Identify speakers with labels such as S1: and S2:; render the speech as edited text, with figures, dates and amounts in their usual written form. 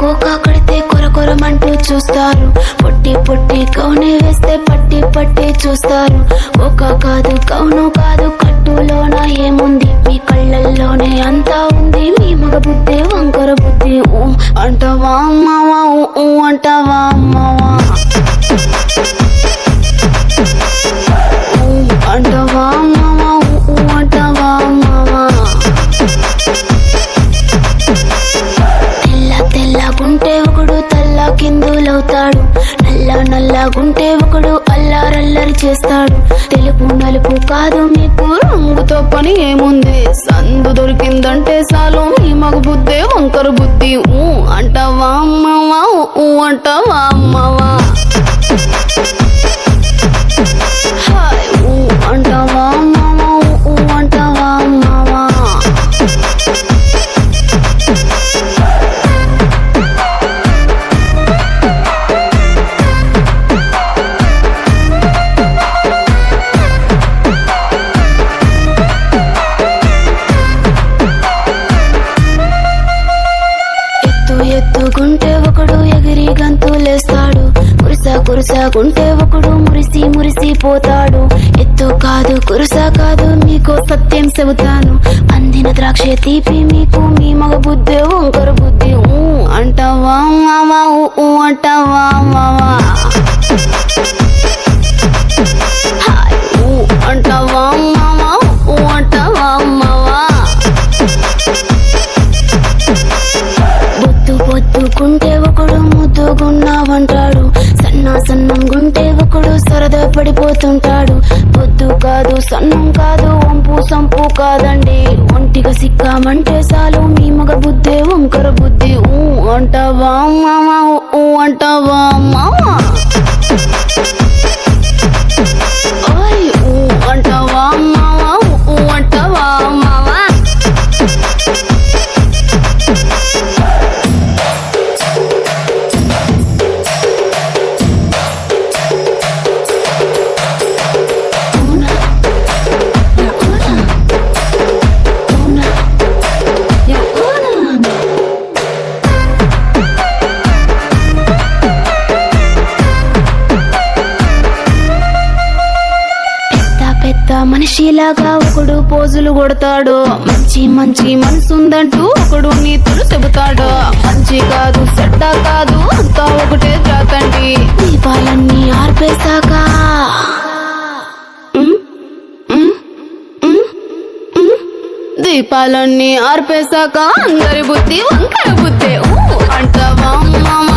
S1: Cocoa కడితే కొరకొరమంటూ చూస్తారు, పొట్టి పొట్టి కౌనే వేస్తే పట్టి పట్టి చూస్తారు. కోకా కాదు కౌను కాదు కట్టులోన ఏముంది, మీ కళ్ళల్లోనే అంతా ఉంది, మీ మగ బుద్ధి వంకర బుద్ధి. అంటావా అమ్మావా అంటావా అమ్మావా, అంటావా అమ్మావా అంటావా అమ్మావా. తెల్ల తెల్లగుంటే ఒకడు తల్ల కిందులవుతాడు, నల్ల నల్లగుంటే ఒకడు అల్లారల్లరి చేస్తాడు. తెలుపు నలుపు కాదు మీకు రంగుతో పని ఏముంది, సందు దొరికిందంటే చాలు మీ మగ బుద్ధే వంకర బుద్ధి. అంటావా అమ్మావా అంటావా అమ్మావా, అంటావా అమ్మావా అంటావా అమ్మావా. ఎత్తుగుంటే ఒకడు ఎగిరి గంతులేస్తాడు, కురుసాగుంటే ఒకడు మురిసి మురిసి పోతాడు. ఎత్తు కాదు కురుస కాదు మీకు సత్యం చెబుతాను, అందిన ద్రాక్ష తీపి మీకు మీ మగ బుద్ధి వంకర బుద్ధి. అంటావా మావా అంటావా మావా, అంటావా మావా అంటావా మావా. పొద్దుకుంటే ఒకడు ముద్దుగున్నావంటాడు, సన్నంగుంటే ఒకడు సరదా పడిపోతుంటాడు. పొద్దు కాదు సన్నం కాదు వంపు సంపు కాదండి, ఒంటిగా సిక్కామంటే చాలు మీ మగ బుద్ధే వంకర బుద్ధి. అంటావా మావా అంటావా మావా, అంటావా మావా అంటావా మావా. మనిషిలాగా ఒకడు పోజులు కొడతాడు, మంచి మంచి మనసుందంటూ ఒకడు నీతులు చెబుతాడు. మంచి కాదు చెడ్డ కాదు అంతా ఒకటే జాతండి, దీపాలన్నీ ఆర్పేశాక దీపాలన్నీ ఆర్పేశాక అందరి బుద్ధి వంకర బుద్ధి. అంటావా మామ